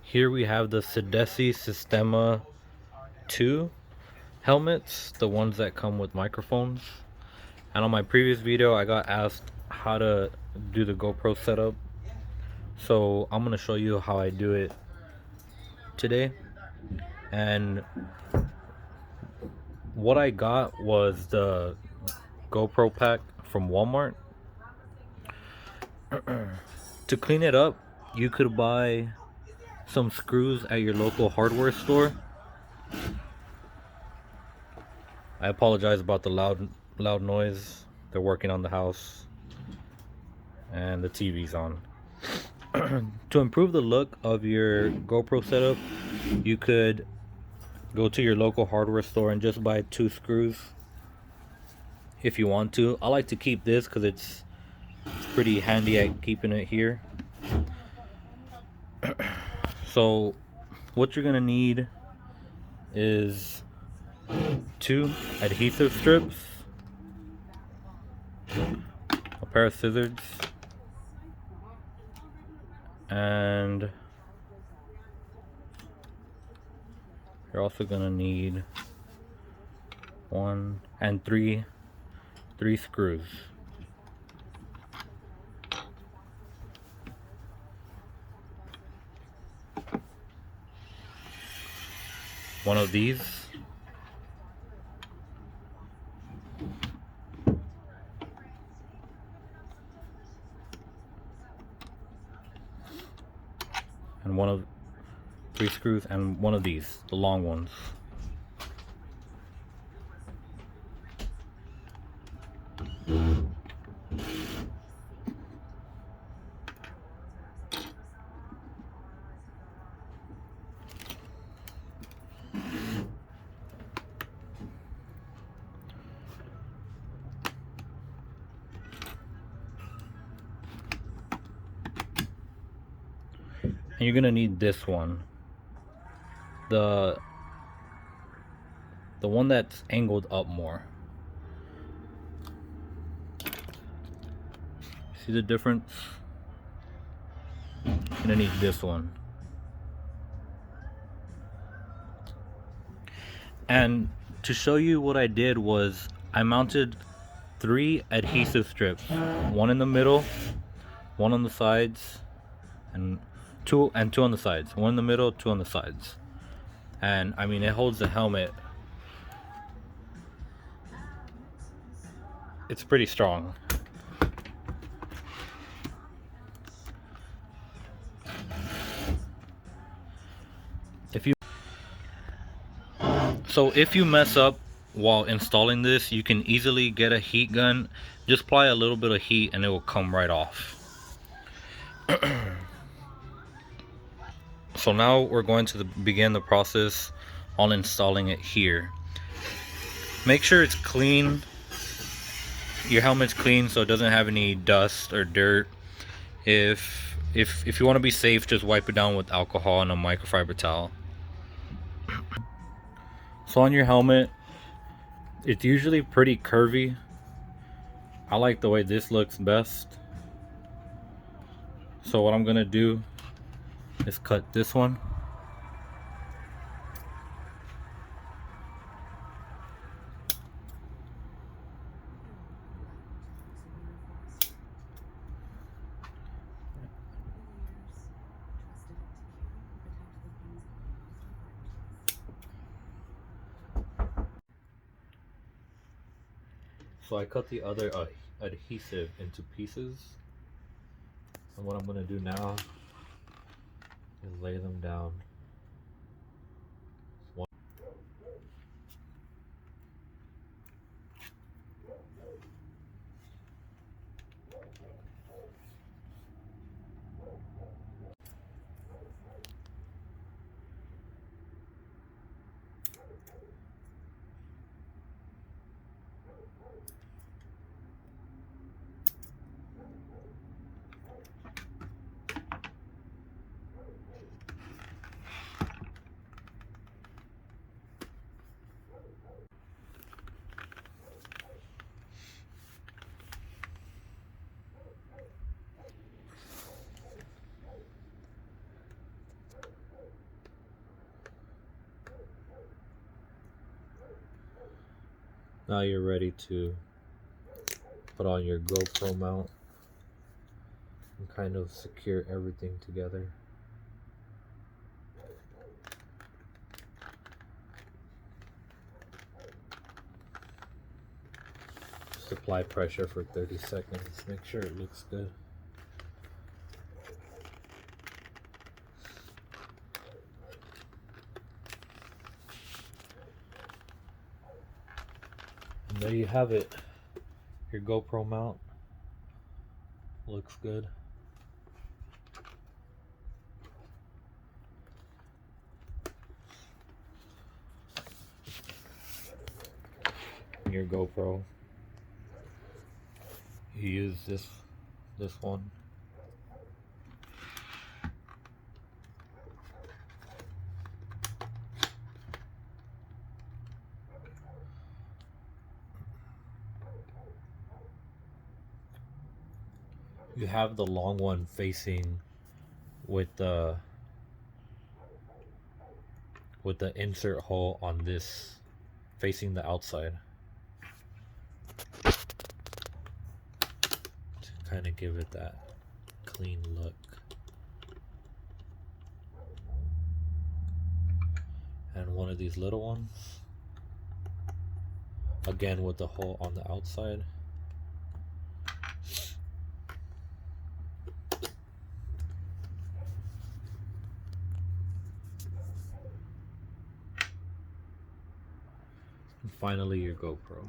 Here we have the Sedesi Sistema 2 helmets, the ones that come with microphones. And on my previous video, I got asked how to do the GoPro setup. So I'm going to show you how I do it today. And what I got was the GoPro pack from Walmart. To clean it up, you could buy some screws at your local hardware store. I apologize about the loud noise. They're working on the house and the TV's on. To improve the look of your GoPro setup, you could go to your local hardware store and just buy 2 screws if you want to. I like to keep this because it's pretty handy at keeping it here. So what you're gonna need is 2 adhesive strips, a pair of scissors, and you're also gonna need 1 and 3 screws. One of these, and one of 3 screws, and one of these, the long ones. And you're gonna need this one, the one that's angled up more. See the difference? You're gonna need this one. And to show you what I did was I mounted 3 adhesive strips, one in the middle, one on the sides, and two on the sides. One in the middle, 2 on the sides. And I mean, it holds the helmet. It's pretty strong. If you mess up while installing this, you can easily get a heat gun. Just apply a little bit of heat and it will come right off. So now we're going to begin the process on installing it here. Make sure it's clean. Your helmet's clean so it doesn't have any dust or dirt. If you want to be safe, just wipe it down with alcohol and a microfiber towel. So on your helmet, it's usually pretty curvy. I like the way this looks best. So what I'm gonna do is cut this one. So I cut the other adhesive into pieces. And what I'm gonna do now is lay them down. Now you're ready to put on your GoPro mount and kind of secure everything together. Just apply pressure for 30 seconds. Make sure it looks good. And there you have it. Your GoPro mount looks good. Your GoPro, you use this one. You have the long one facing with the insert hole on this facing the outside to kind of give it that clean look. And one of these little ones, again with the hole on the outside. And finally, your GoPro.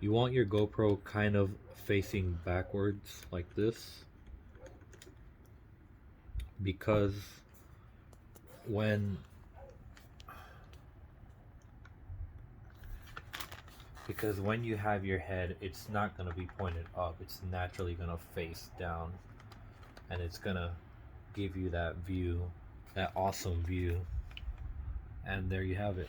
You want your GoPro kind of facing backwards like this, because when you have your head, it's not going to be pointed up, it's naturally going to face down, and it's going to give you that view, that awesome view. And there you have it.